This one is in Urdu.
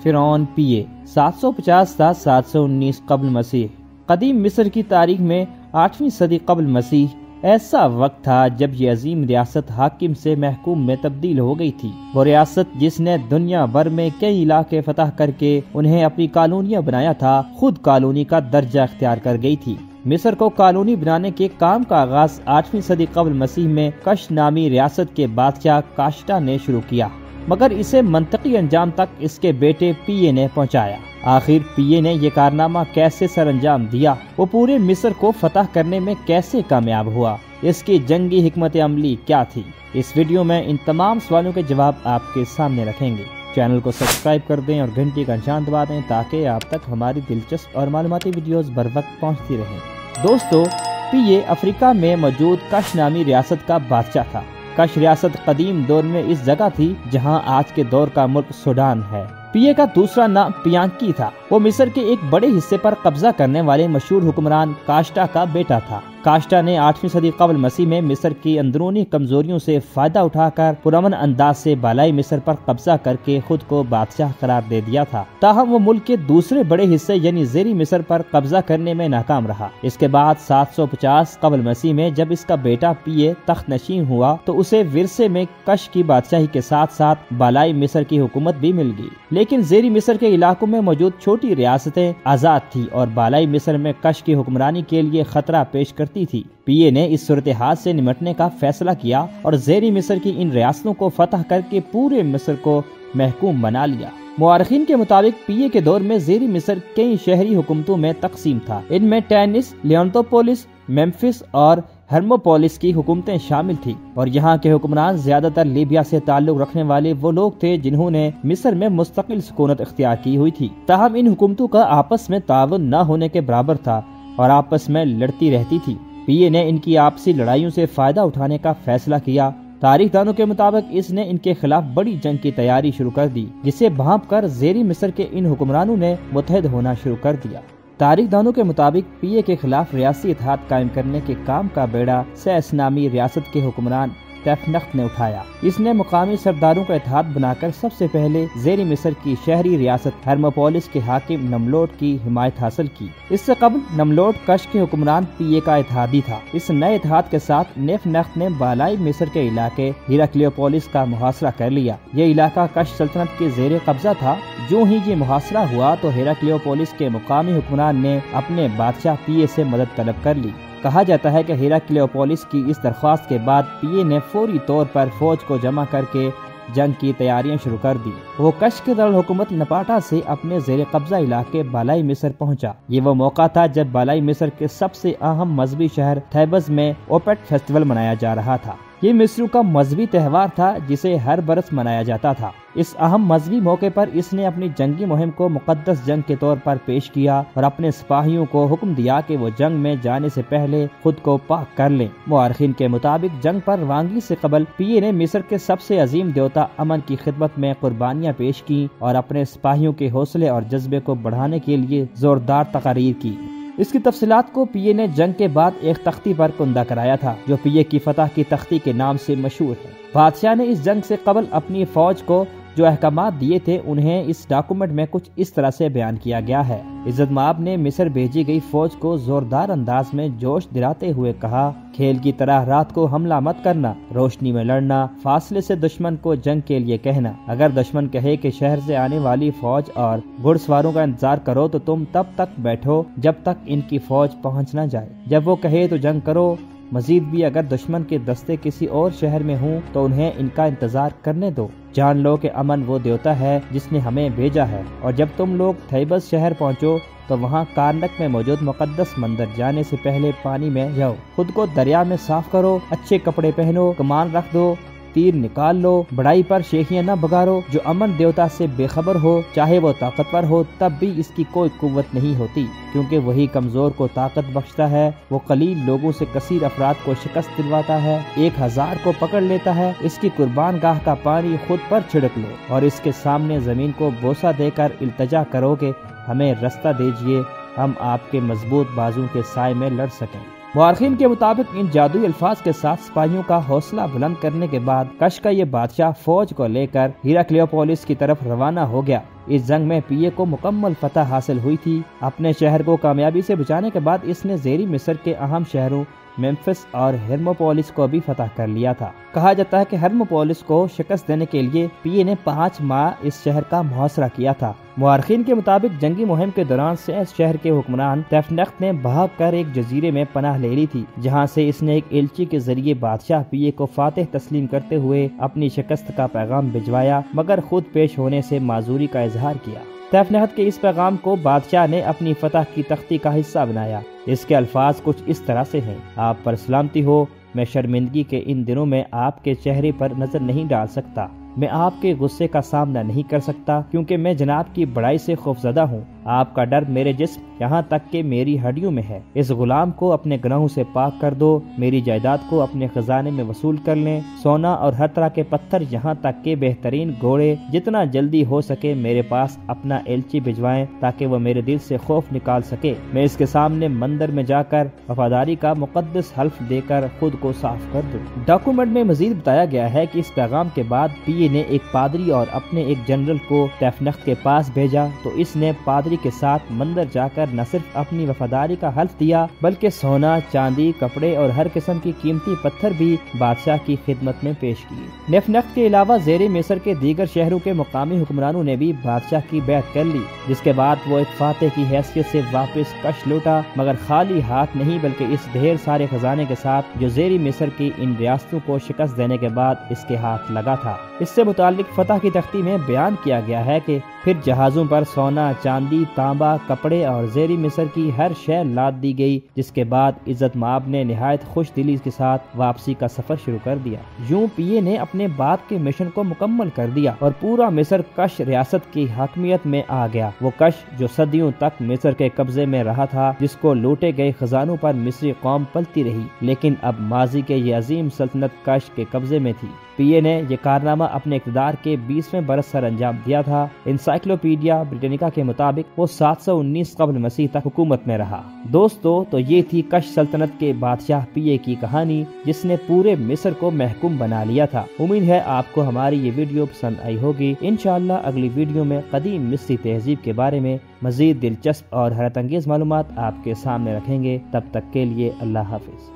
فرعون پیے 750 تا 719 قبل مسیح۔ قدیم مصر کی تاریخ میں 8ویں صدی قبل مسیح ایسا وقت تھا جب یہ عظیم ریاست حاکم سے محکوم میں تبدیل ہو گئی تھی۔ وہ ریاست جس نے دنیا بھر میں کئی علاقے فتح کر کے انہیں اپنی کالونیاں بنایا تھا، خود کالونی کا درجہ اختیار کر گئی تھی۔ مصر کو کالونی بنانے کے کام کا آغاز 8ویں صدی قبل مسیح میں کش نامی ریاست کے بادشاہ کاشٹا نے شروع کیا، مگر اسے منطقی انجام تک اس کے بیٹے پیے نے پہنچایا۔ آخر پیے نے یہ کارنامہ کیسے سر انجام دیا، وہ پورے مصر کو فتح کرنے میں کیسے کامیاب ہوا، اس کی جنگی حکمت عملی کیا تھی، اس ویڈیو میں ان تمام سوالوں کے جواب آپ کے سامنے رکھیں گے۔ چینل کو سبسکرائب کر دیں اور گھنٹی کا نشان دبا دیں تاکہ آپ تک ہماری دلچسپ اور معلوماتی ویڈیوز بر وقت پہنچتی رہیں۔ دوستو، پیے افریقہ میں موجود کش نامی ریاست کا بادشاہ تھا۔ کش ریاست قدیم دور میں اس جگہ تھی جہاں آج کے دور کا ملک سوڈان ہے۔ پیے کا دوسرا نام پیانکی تھا۔ وہ مصر کے ایک بڑے حصے پر قبضہ کرنے والے مشہور حکمران کاشٹا کا بیٹا تھا۔ کاشٹا نے 8ویں صدی قبل مسیح میں مصر کی اندرونی کمزوریوں سے فائدہ اٹھا کر پرامن انداز سے بالائی مصر پر قبضہ کر کے خود کو بادشاہ قرار دے دیا تھا۔ تاہم وہ ملک کے دوسرے بڑے حصے یعنی زیری مصر پر قبضہ کرنے میں ناکام رہا۔ اس کے بعد 750 قبل مسیح میں جب اس کا بیٹا پیے تخت نشین ہوا تو اسے ورثے میں کش کی بادشاہی کے ساتھ ساتھ بالائی مصر کی حکومت بھی مل گئی، لیکن زیری مصر کے علاقوں میں موجود چھوٹی ریاستیں آزاد تھی اور بالائی مصر میں کش کی حکمرانی کے لیے خطرہ پیش کرتی تھی۔ پیے نے اس صورتحال سے نمٹنے کا فیصلہ کیا اور زیری مصر کی ان ریاستوں کو فتح کر کے پورے مصر کو محکوم بنا لیا۔ مورخین کے مطابق پیے کے دور میں زیری مصر کئی شہری حکومتوں میں تقسیم تھا۔ ان میں ٹینس، لیونتوپولس، میمفس اور ہرموپولس کی حکومتیں شامل تھیں، اور یہاں کے حکمران زیادہ تر لیبیا سے تعلق رکھنے والے وہ لوگ تھے جنہوں نے مصر میں مستقل سکونت اختیار کی ہوئی تھی۔ تاہم ان حکومتوں کا آپس میں تعاون نہ ہونے کے برابر تھا اور آپس میں لڑتی رہتی تھی۔ پیے نے ان کی آپسی لڑائیوں سے فائدہ اٹھانے کا فیصلہ کیا۔ تاریخ دانوں کے مطابق اس نے ان کے خلاف بڑی جنگ کی تیاری شروع کر دی، جسے بھانپ کر زیری مصر کے ان حکمرانوں نے متحد ہونا شروع کر دیا۔ تاریخ دانوں کے مطابق پیے کے خلاف ریاستی اتحاد قائم کرنے کے کام کا بیڑا سیس نامی ریاست کے حکمران تیفنخت نے اٹھایا۔ اس نے مقامی سرداروں کا اتحاد بنا کر سب سے پہلے زیری مصر کی شہری ریاست ہرموپولس کے حاکم نملوٹ کی حمایت حاصل کی۔ اس سے قبل نملوٹ کش کے حکمران پیے کا اتحادی تھا۔ اس نئے اتحاد کے ساتھ نیفنخت نے بالائی مصر کے علاقے ہیراکلیوپولس کا محاصرہ کر لیا۔ یہ علاقہ کش سلطنت کے زیر قبضہ تھا۔ جو ہی یہ محاصرہ ہوا تو ہیراکلیوپولس کے مقامی حکمران نے اپنے بادشاہ پیے سے مدد طلب کر لی۔ کہا جاتا ہے کہ ہیراکلیوپولس کی اس درخواست کے بعد پیے نے فوری طور پر فوج کو جمع کر کے جنگ کی تیاریاں شروع کر دی۔ وہ کش کے دارالحکومت نپاٹا سے اپنے زیر قبضہ علاقے بالائی مصر پہنچا۔ یہ وہ موقع تھا جب بالائی مصر کے سب سے اہم مذہبی شہر تھیبس میں اوپیٹ فیسٹیول منایا جا رہا تھا۔ یہ مصریوں کا مذہبی تہوار تھا جسے ہر برس منایا جاتا تھا۔ اس اہم مذہبی موقع پر اس نے اپنی جنگی مہم کو مقدس جنگ کے طور پر پیش کیا اور اپنے سپاہیوں کو حکم دیا کہ وہ جنگ میں جانے سے پہلے خود کو پاک کر لیں۔ مورخین کے مطابق جنگ پر روانگی سے قبل پیے نے مصر کے سب سے عظیم دیوتا امن کی خدمت میں قربانیاں پیش کی اور اپنے سپاہیوں کے حوصلے اور جذبے کو بڑھانے کے لیے زوردار تقاریر کی۔ اس کی تفصیلات کو پیے نے جنگ کے بعد ایک تختی پر کندہ کرایا تھا جو پیے کی فتح کی تختی کے نام سے مشہور ہے۔ بادشاہ نے اس جنگ سے قبل اپنی فوج کو جو احکامات دیے تھے انہیں اس ڈاکومنٹ میں کچھ اس طرح سے بیان کیا گیا ہے۔ عزت مآب نے مصر بھیجی گئی فوج کو زوردار انداز میں جوش دلاتے ہوئے کہا، کھیل کی طرح رات کو حملہ مت کرنا، روشنی میں لڑنا، فاصلے سے دشمن کو جنگ کے لیے کہنا۔ اگر دشمن کہے کہ شہر سے آنے والی فوج اور گھڑ سواروں کا انتظار کرو تو تم تب تک بیٹھو جب تک ان کی فوج پہنچ نہ جائے۔ جب وہ کہے تو جنگ کرو۔ مزید بھی اگر دشمن کے دستے کسی اور شہر میں ہوں تو انہیں ان کا انتظار کرنے دو۔ جان لو کہ امن وہ دیوتا ہے جس نے ہمیں بھیجا ہے، اور جب تم لوگ تھیبس شہر پہنچو تو وہاں کارنک میں موجود مقدس مندر جانے سے پہلے پانی میں جاؤ، خود کو دریا میں صاف کرو، اچھے کپڑے پہنو، کمان رکھ دو، تیر نکال لو، بڑائی پر شیخیاں نہ بگارو۔ جو امن دیوتا سے بے خبر ہو چاہے وہ طاقتور ہو تب بھی اس کی کوئی قوت نہیں ہوتی، کیونکہ وہی کمزور کو طاقت بخشتا ہے، وہ قلیل لوگوں سے کثیر افراد کو شکست دلواتا ہے، 1000 کو پکڑ لیتا ہے۔ اس کی قربان گاہ کا پانی خود پر چھڑک لو اور اس کے سامنے زمین کو بوسہ دے کر التجا کرو کہ ہمیں رستہ دیجیے، ہم آپ کے مضبوط بازو کے سائے میں لڑ سکیں۔ مورخین کے مطابق ان جادوئی الفاظ کے ساتھ سپاہیوں کا حوصلہ بلند کرنے کے بعد کش کا یہ بادشاہ فوج کو لے کر ہیراکلیوپولس کی طرف روانہ ہو گیا۔ اس جنگ میں پی اے کو مکمل فتح حاصل ہوئی تھی۔ اپنے شہر کو کامیابی سے بچانے کے بعد اس نے زیریں مصر کے اہم شہروں میمفس اور ہرموپولس کو بھی فتح کر لیا تھا۔ کہا جاتا ہے کہ ہرموپولس کو شکست دینے کے لیے پی اے نے 5 ماہ اس شہر کا محاصرہ کیا تھا۔ مورخین کے مطابق جنگی مہم کے دوران سیس شہر کے حکمران تیفنخت نے بھاگ کر ایک جزیرے میں پناہ لے لی تھی، جہاں سے اس نے ایک ایلچی کے ذریعے بادشاہ پی اے کو فاتح تسلیم کرتے ہوئے اپنی شکست کا پیغام بھجوایا، مگر خود پیش ہونے سے معذوری کا اظہار کیا۔ تیفنخت کے اس پیغام کو بادشاہ نے اپنی فتح کی تختی کا حصہ بنایا۔ اس کے الفاظ کچھ اس طرح سے ہیں: آپ پر سلامتی ہو، میں شرمندگی کے ان دنوں میں آپ کے چہرے پر نظر نہیں ڈال سکتا، میں آپ کے غصے کا سامنا نہیں کر سکتا کیونکہ میں جناب کی بڑائی سے خوفزدہ ہوں۔ آپ کا ڈر میرے جسم یہاں تک کہ میری ہڈیوں میں ہے۔ اس غلام کو اپنے گناہوں سے پاک کر دو، میری جائیداد کو اپنے خزانے میں وصول کر لیں، سونا اور ہر طرح کے پتھر یہاں تک کہ بہترین گھوڑے جتنا جلدی ہو سکے میرے پاس اپنا ایلچی بھجوائیں تاکہ وہ میرے دل سے خوف نکال سکے۔ میں اس کے سامنے مندر میں جا کر وفاداری کا مقدس حلف دے کر خود کو صاف کر دوں۔ ڈاکومنٹ میں مزید بتایا گیا ہے کہ اس پیغام کے بعد پی اے نے ایک پادری اور اپنے ایک جنرل کو تیفنخت کے پاس بھیجا تو اس نے پادری کے ساتھ مندر جا کر نہ صرف اپنی وفاداری کا حلف دیا بلکہ سونا، چاندی، کپڑے اور ہر قسم کی قیمتی پتھر بھی بادشاہ کی خدمت میں پیش کیے۔ تیفنخت کے علاوہ زیر مصر کے دیگر شہروں کے مقامی حکمرانوں نے بھی بادشاہ کی بیعت کر لی، جس کے بعد وہ ایک فاتح کی حیثیت سے واپس کش لوٹا، مگر خالی ہاتھ نہیں بلکہ اس ڈھیر سارے خزانے کے ساتھ جو زیر مصر کی ان ریاستوں کو شکست دینے کے بعد اس کے ہاتھ لگا تھا۔ اس سے متعلق فتح کی تختی میں بیان کیا گیا ہے کہ پھر جہازوں پر سونا، چاندی، تانبا، کپڑے اور زیر مصر کی ہر شے لاد دی گئی، جس کے بعد عزت مآب نے نہایت خوش دلی کے ساتھ واپسی کا سفر شروع کر دیا۔ یوں پی اے نے اپنے باپ کے مشن کو مکمل کر دیا اور پورا مصر کش ریاست کی حاکمیت میں آ گیا۔ وہ کش جو صدیوں تک مصر کے قبضے میں رہا تھا، جس کو لوٹے گئے خزانوں پر مصری قوم پلتی رہی، لیکن اب ماضی کے یہ عظیم سلطنت کش کے قبضے میں تھی۔ پی اے نے یہ کارنامہ اپنے اقتدار کے 20ویں برس سر انجام دیا تھا۔ انسائکلوپیڈیا بریٹینیکا کے مطابق وہ 719 قبل مسیح تک حکومت میں رہا۔ دوستو، تو یہ تھی کش سلطنت کے بادشاہ پی اے کی کہانی، جس نے پورے مصر کو محکوم بنا لیا تھا۔ امید ہے آپ کو ہماری یہ ویڈیو پسند آئی ہوگی۔ انشاءاللہ اگلی ویڈیو میں قدیم مصری تہذیب کے بارے میں مزید دلچسپ اور حیرت انگیز معلومات آپ کے سامنے رکھیں گے۔ تب تک کے لیے اللہ حافظ۔